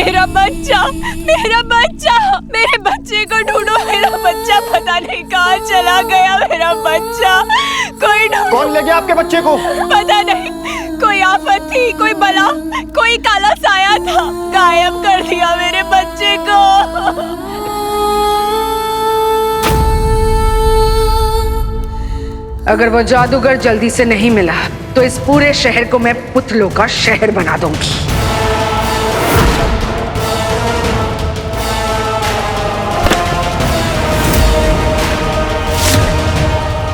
मेरा बच्चा, मेरा बच्चा, मेरे बच्चे को ढूंढो। मेरा बच्चा पता नहीं कहाँ चला गया। मेरा बच्चा कोई ढूंढो। कौन ले गया आपके बच्चे को? पता नहीं, कोई आफत थी, कोई बला, कोई काला साया था, गायब कर दिया मेरे बच्चे को। अगर वो जादूगर जल्दी से नहीं मिला तो इस पूरे शहर को मैं पुतलों का शहर बना दूंगी।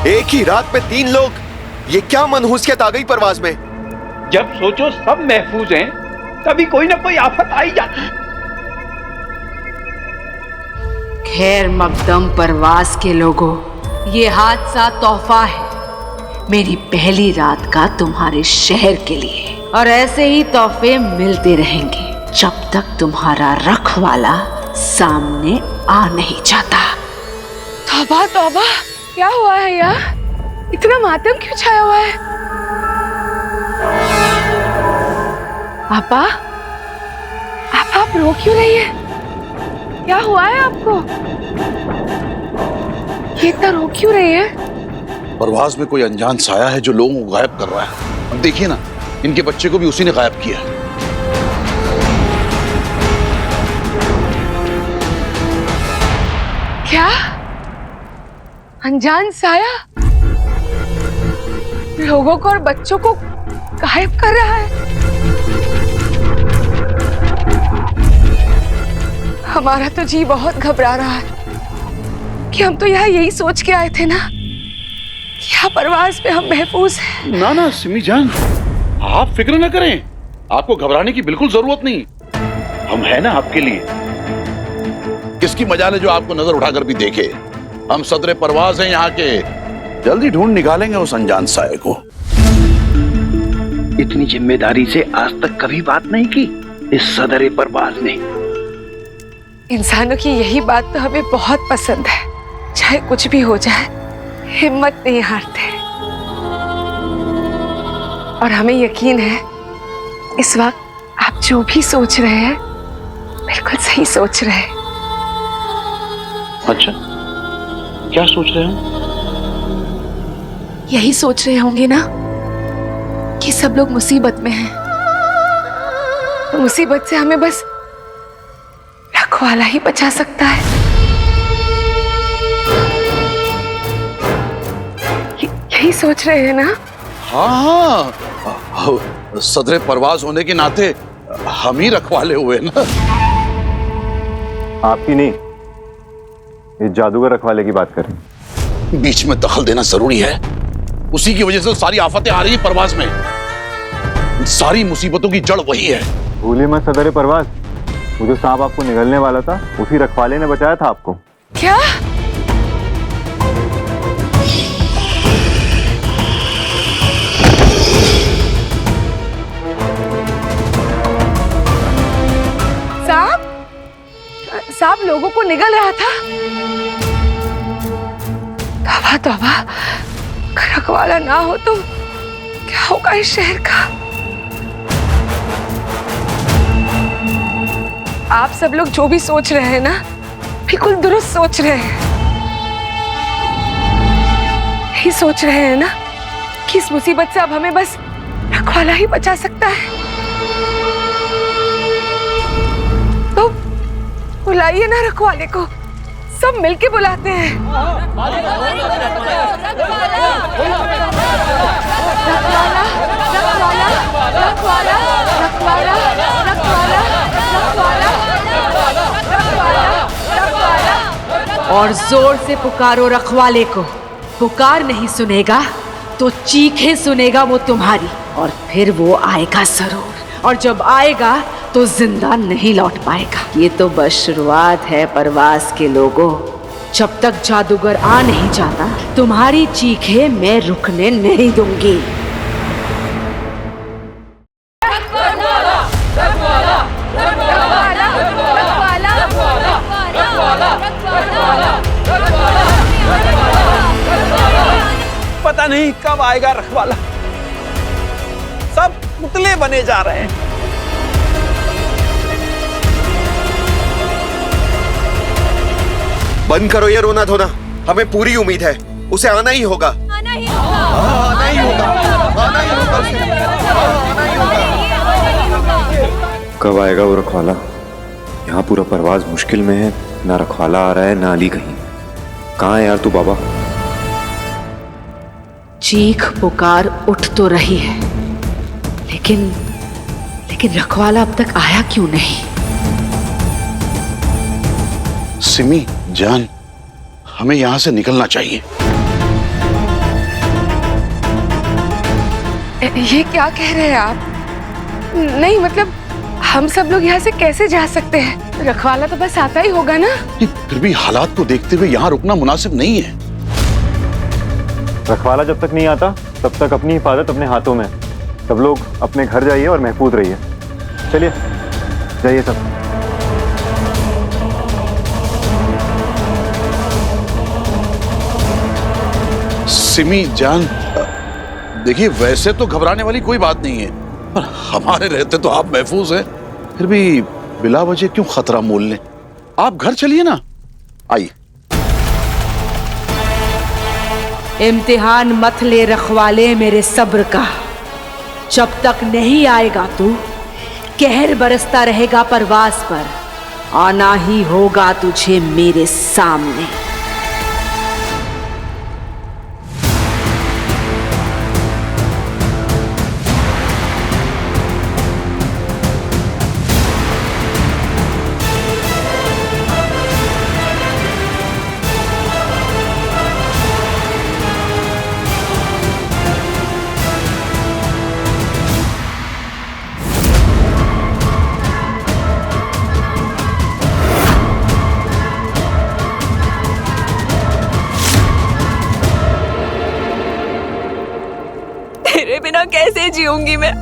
एक ही रात पे 3 लोग, ये क्या मनहूसियत आ गई परवाज में? जब सोचो सब महफूज हैं, कभी कोई ना कोई आफत आ ही जाती। खैर मकदम परवाज के लोगों, ये हादसा तोहफा है मेरी पहली रात का तुम्हारे शहर के लिए, और ऐसे ही तोहफे मिलते रहेंगे जब तक तुम्हारा रखवाला सामने आ नहीं जाता। तौबा तौबा, क्या हुआ है यार? इतना मातम क्यों छाया हुआ है? आपा, आप रो क्यों रही है? क्या हुआ है आपको? ये इतना रो क्यों रही है? परवाज में कोई अनजान साया है जो लोगों को गायब कर रहा है। अब देखिए ना, इनके बच्चे को भी उसी ने गायब किया। क्या? अनजान साया लोगों को और बच्चों को गायब कर रहा है? हमारा तो जी बहुत घबरा रहा है कि हम तो यहाँ यही सोच के आए थे ना, यहाँ परवाज पे हम महफूज हैं। ना ना सिमी जान, आप फिक्र न करें, आपको घबराने की बिल्कुल जरूरत नहीं। हम हैं ना आपके लिए। किसकी मजाल है जो आपको नजर उठाकर भी देखे। हम सदरे परवाज हैं यहाँ के, जल्दी ढूंढ निकालेंगे उस अनजान साये को। इतनी जिम्मेदारी से आज तक कभी बात नहीं की इस सदरे परवाज ने। इंसानों की यही बात तो हमें बहुत पसंद है, चाहे कुछ भी हो जाए हिम्मत नहीं हारते। और हमें यकीन है इस वक्त आप जो भी सोच रहे हैं बिल्कुल सही सोच रहे हैं। अच्छा, क्या सोच रहे हो? यही सोच रहे होंगे ना कि सब लोग मुसीबत में हैं, तो मुसीबत से हमें बस रखवाला ही बचा सकता है। यही सोच रहे हैं ना? हाँ, सदरे परवाज होने के नाते हम ही रखवाले हुए ना। आपकी नहीं, ये जादूगर रखवाले की बात करें। बीच में दखल देना जरूरी है। उसी की वजह से सारी आफतें आ रही है परवाज में। सारी मुसीबतों की जड़ वही है। भूलिए मत सदरे परवाज, वो जो सांप आपको निगलने वाला था उसी रखवाले ने बचाया था आपको। क्या? सांप लोगों को निगल रहा था? तौबा तौबा, रखवाला ना हो तो क्या होगा इस शहर का? आप सब लोग जो भी सोच रहे हैं ना, बिल्कुल दुरुस्त सोच रहे हैं। यही सोच रहे हैं ना कि इस मुसीबत से अब हमें बस रखवाला ही बचा सकता है। तो बुलाइए ना रखवाले को, सब मिलके बुलाते हैं। रखवाला, रखवाला, रखवाला, रखवाला, रखवाला, रखवाला, रखवाला। और जोर से पुकारो रखवाले को। पुकार नहीं सुनेगा तो चीखें सुनेगा वो तुम्हारी, और फिर वो आएगा जरूर। और जब आएगा तो जिंदा नहीं लौट पाएगा। ये तो बस शुरुआत है परवाज के लोगों। जब तक जादूगर आ नहीं जाता तुम्हारी चीखें मैं रुकने नहीं दूंगी। पता नहीं कब आएगा रखवाला। सब पुतले बने जा रहे हैं। बंद करो ये रोना धोना। हमें पूरी उम्मीद है उसे आना ही होगा। आना ही होगा। आना ही होगा। आना ही होगा। कब आएगा वो रखवाला? यहाँ पूरा परवाज मुश्किल में है, ना रखवाला आ रहा है ना अली कहीं। कहाँ है यार तू बाबा? चीख पुकार उठ तो रही है, लेकिन रखवाला अब तक आया क्यों नहीं? सिमी जान, हमें यहां से निकलना चाहिए। ये क्या कह रहे हैं आप? नहीं मतलब हम सब लोग यहाँ से कैसे जा सकते हैं? रखवाला तो बस आता ही होगा ना। फिर भी हालात को देखते हुए यहाँ रुकना मुनासिब नहीं है। रखवाला जब तक नहीं आता तब तक अपनी हिफाजत अपने हाथों में। सब लोग अपने घर जाइए और महफूज रहिए। चलिए जाइए सब। सिमी जान, देखिए वैसे तो घबराने वाली कोई बात नहीं है, पर हमारे रहते तो आप महफूज हैं। फिर भी बिला वजह क्यों खतरा मोल लें? आप घर चलिए ना। आइए। इम्तिहान मत ले रखवाले मेरे सब्र का। जब तक नहीं आएगा तू, कहर बरसता रहेगा परवास पर। आना ही होगा तुझे मेरे सामने। तेरे बिना कैसे जीऊंगी मैं?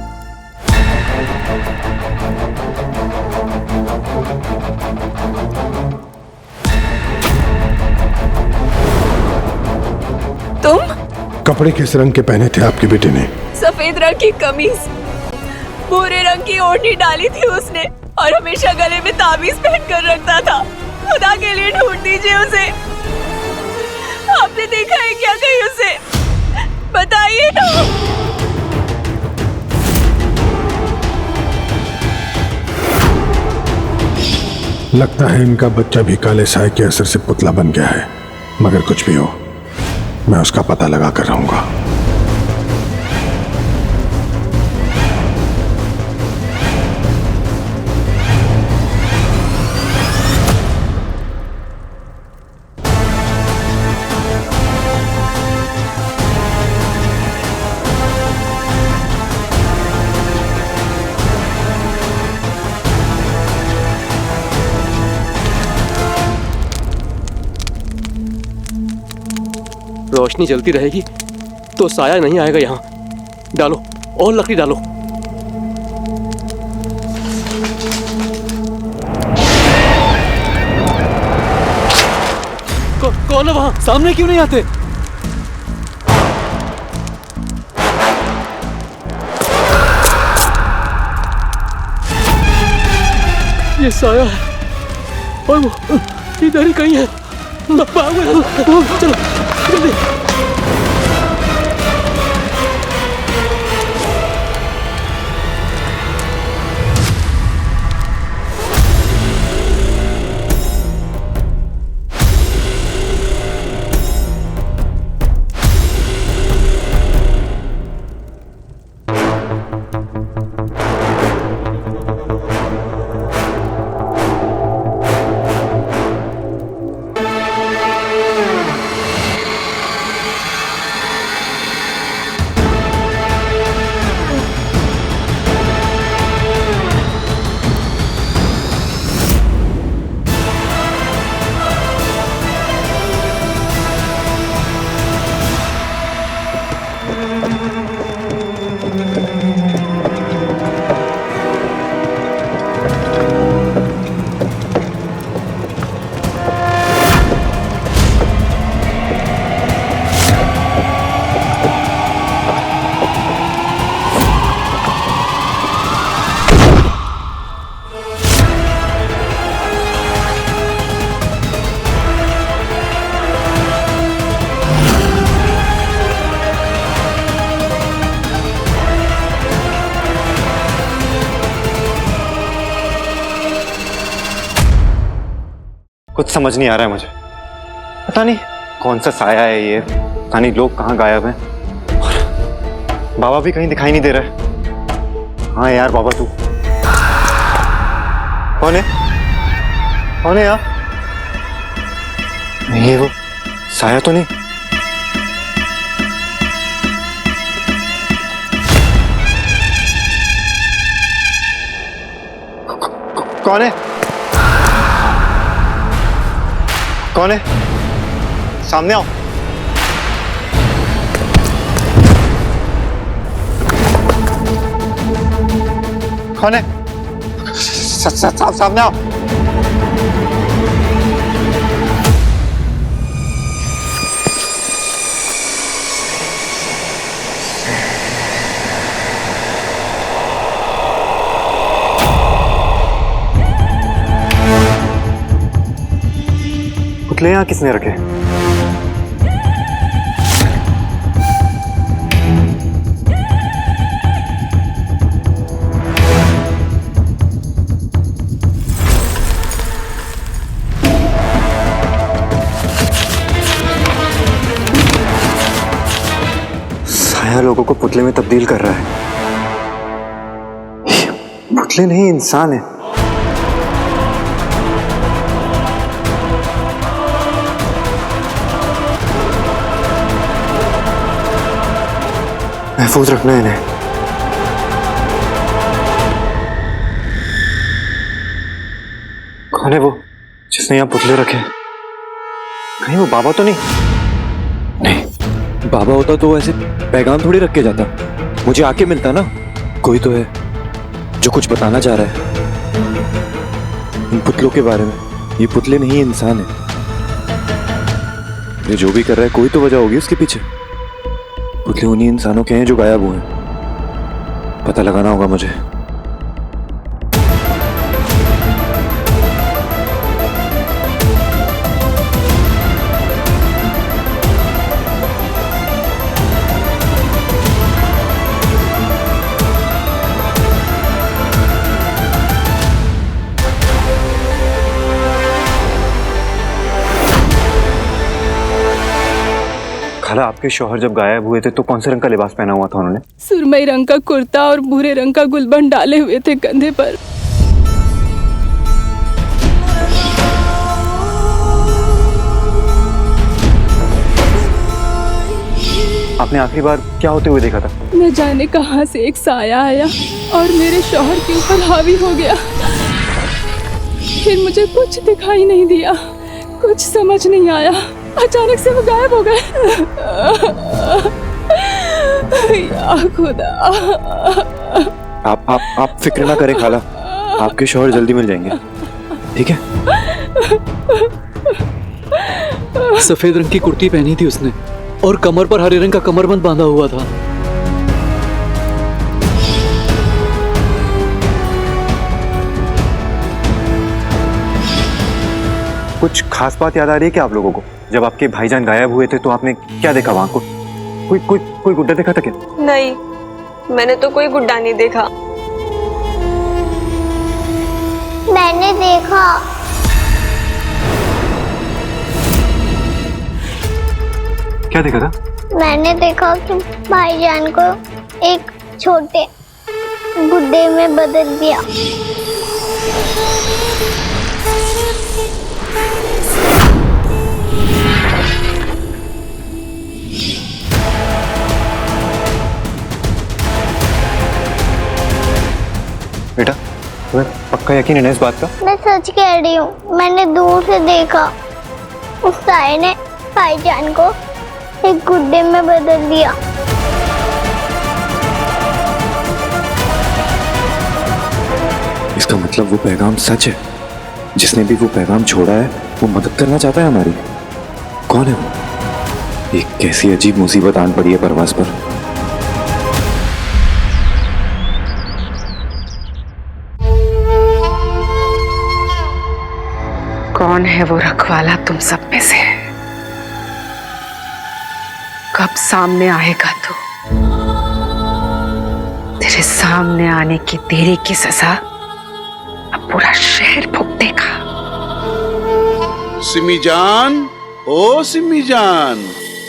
तुम? कपड़े किस रंग के पहने थे आपके बेटे ने? सफेद रंग की कमीज, भूरे रंग की ओढ़नी डाली थी उसने और हमेशा गले में ताबीज पहन कर रखता था। खुदा के लिए ढूंढ दीजिए उसे। आपने देखा है क्या कहीं उसे? बताइए ना। लगता है इनका बच्चा भी काले साए के असर से पुतला बन गया है। मगर कुछ भी हो, मैं उसका पता लगा कर रहूंगा। रोशनी जलती रहेगी तो साया नहीं आएगा यहाँ। डालो और लकड़ी डालो। कौन है वहां? सामने क्यों नहीं आते? ये साया है और वो इधर ही कहीं है। चलो जल्दी। कुछ समझ नहीं आ रहा है मुझे। पता नहीं कौन सा साया है ये, पता नहीं लोग कहाँ गायब हैं और बाबा भी कहीं दिखाई नहीं दे रहा है। हाँ यार बाबा तू कौन है? कौन है यार? ये वो साया तो नहीं? कौन है? कौन है? सामने आओ। कौन है? सामने आओ। पुतले यहाँ किसने रखे? साया लोगों को पुतले में तब्दील कर रहा है। पुतले नहीं इंसान है। महफूज रखना है इन्हें। कौन है वो जिसने यहाँ पुतले रखे? कहीं वो बाबा तो नहीं? नहीं, बाबा होता तो ऐसे पैगाम थोड़ी रख के जाता, मुझे आके मिलता ना। कोई तो है जो कुछ बताना चाह रहा है इन पुतलों के बारे में। ये पुतले नहीं इंसान है। ये जो भी कर रहा है कोई तो वजह होगी उसके पीछे। पुतले उन्हीं इंसानों के हैं जो गायब हुए हैं। पता लगाना होगा मुझे। खाला आपके शौहर जब गायब हुए थे तो कौन से रंग का लिबास पहना हुआ था उन्होंने? सुरमई रंग का कुर्ता और भूरे रंग का गुलबंद डाले हुए थे कंधे पर। आपने आखिरी बार क्या होते हुए देखा था? न जाने कहां से एक साया आया और मेरे शौहर के ऊपर हावी हो गया। फिर मुझे कुछ दिखाई नहीं दिया, कुछ समझ नहीं आया। अचानक से वो गायब हो गए। या खुदा। आप फिक्र ना करें खाला, आपके शौहर जल्दी मिल जाएंगे, ठीक है? सफेद रंग की कुर्ती पहनी थी उसने और कमर पर हरे रंग का कमरबंद बांधा हुआ था। कुछ खास बात याद आ रही है क्या आप लोगों को? जब आपके भाईजान गायब हुए थे तो आपने क्या देखा वहां को? कोई गुड्डा देखा था क्या? नहीं, मैंने तो कोई गुड्डा नहीं देखा। मैंने देखा। क्या देखा था? मैंने देखा कि भाईजान को एक छोटे गुड्डे में बदल दिया। बेटा तुम्हें पक्का यकीन है ना इस बात का? मैं सच कह रही हूँ, मैंने दूर से देखा। उस साये ने भाईजान को एक गुड्डे में बदल दिया। इसका मतलब वो पैगाम सच है। जिसने भी वो पैगाम छोड़ा है वो मदद करना चाहता है हमारी। कौन है वो? एक कैसी अजीब मुसीबत आन पड़ी है परवास पर। कौन है वो रखवाला तुम सब में से? कब सामने आएगा तू? तेरे सामने आने की देरी की सजा अब पूरा शहर भुगतेगा। सिमी जान, ओ सिमी जान।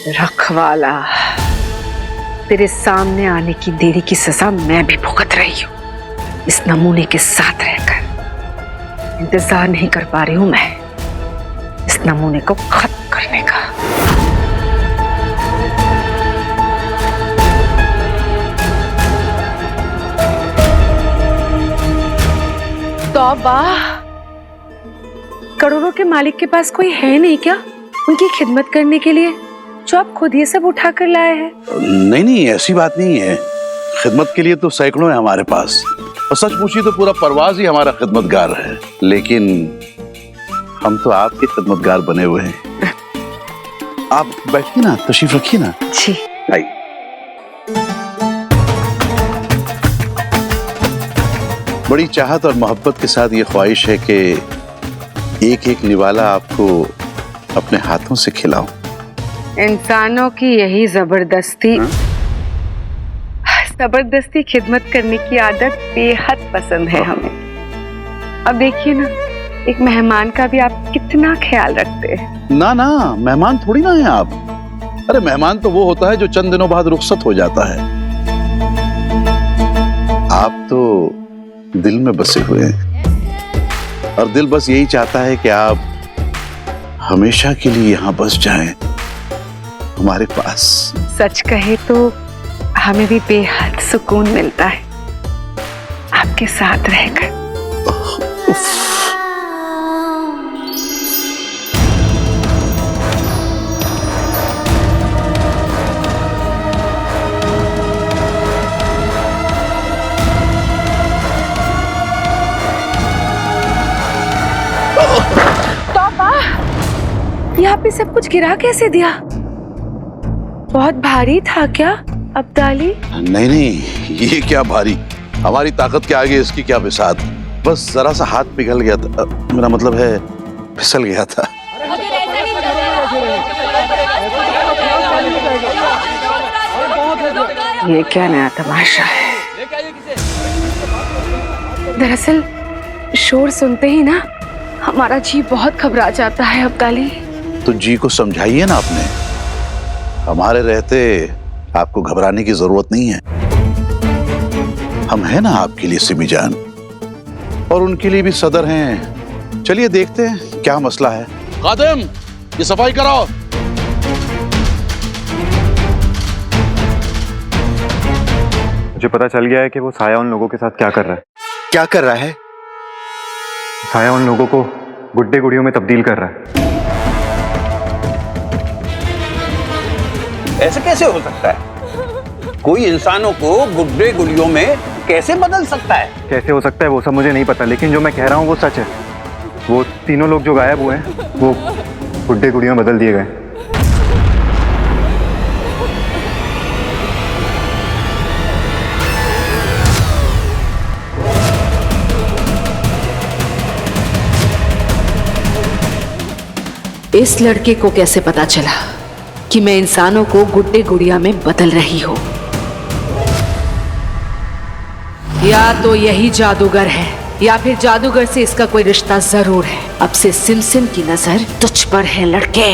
रखवाला, तेरे सामने आने की देरी की सजा मैं भी भुगत रही हूँ। इस नमूने के साथ रहकर इंतजार नहीं कर पा रही हूँ मैं इस नमूने को खत्म करने का। तौबा, करोड़ों के मालिक के पास कोई है नहीं क्या उनकी खिदमत करने के लिए, जो आप खुद ये सब उठा कर लाए हैं? नहीं नहीं, ऐसी बात नहीं है। खिदमत के लिए तो सैकड़ों है हमारे पास, और सच पूछी तो पूरा परवाज ही हमारा खिदमतगार है। लेकिन हम तो आपके खिदमतगार बने हुए हैं। आप बैठिए ना, तशरीफ रखिए ना। जी आइए। बड़ी चाहत और मोहब्बत के साथ ये ख्वाहिश है कि एक एक निवाला आपको अपने हाथों से खिलाऊं। इंसानों की यही जबरदस्ती खिदमत करने की आदत बेहद पसंद है हमें। अब देखिए ना, एक मेहमान का भी आप कितना ख्याल रखते हैं। ना ना, मेहमान थोड़ी ना है आप। अरे मेहमान तो वो होता है जो चंद दिनों बाद रुखसत हो जाता है। आप तो दिल में बसे हुए हैं, और दिल बस यही चाहता है कि आप हमेशा के लिए यहाँ बस जाएं, हमारे पास। सच कहे तो हमें भी बेहद सुकून मिलता है आपके साथ रहकर। तौबा, यहाँ पे सब कुछ गिरा कैसे दिया? बहुत भारी था क्या अब्दाली? नहीं नहीं, ये क्या भारी, हमारी ताकत के आगे इसकी क्या बिसात। बस जरा सा हाथ पिघल गया था, मेरा मतलब है फिसल गया था। ये क्या नया तमाशा है? दरअसल शोर सुनते ही ना हमारा जी बहुत घबरा जाता है अब्दाली। तो जी को समझाइए ना अपने, हमारे रहते आपको घबराने की जरूरत नहीं है। हम हैं ना आपके लिए सिमी जान, और उनके लिए भी सदर हैं। चलिए देखते हैं क्या मसला है। खादिम, ये सफाई कराओ। मुझे पता चल गया है कि वो साया उन लोगों के साथ क्या कर रहा है। क्या कर रहा है? साया उन लोगों को गुड्डे गुड़ियों में तब्दील कर रहा है। ऐसे कैसे हो सकता है? कोई इंसानों को गुड्डे गुड़ियों में कैसे बदल सकता है? कैसे हो सकता है वो सब मुझे नहीं पता, लेकिन जो मैं कह रहा हूँ वो सच है। वो तीनों लोग जो गायब हुए हैं वो गुड्डे गुड़ियों में बदल दिए गए। इस लड़के को कैसे पता चला कि मैं इंसानों को गुड्डे गुड़िया में बदल रही हूँ? या तो यही जादूगर है, या फिर जादूगर से इसका कोई रिश्ता जरूर है। अब से सिमसिम की नजर तुझ पर है लड़के।